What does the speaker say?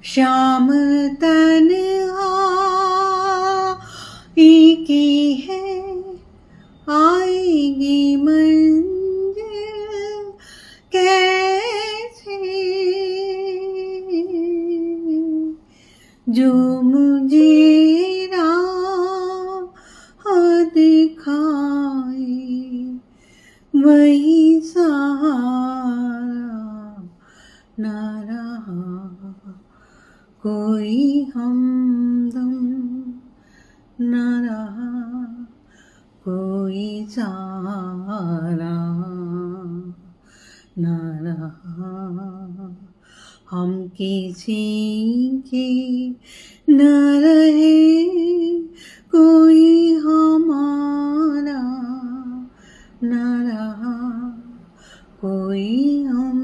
श्याम तन्हा की है, आएगी मंजिल कैसे, जो मुझे राह दिखाए वही सहारा न रहा, कोई हमदम न रहा, कोई सहारा न रहा। हम किसी के न रहे, कोई हमारा न रहा, कोई हम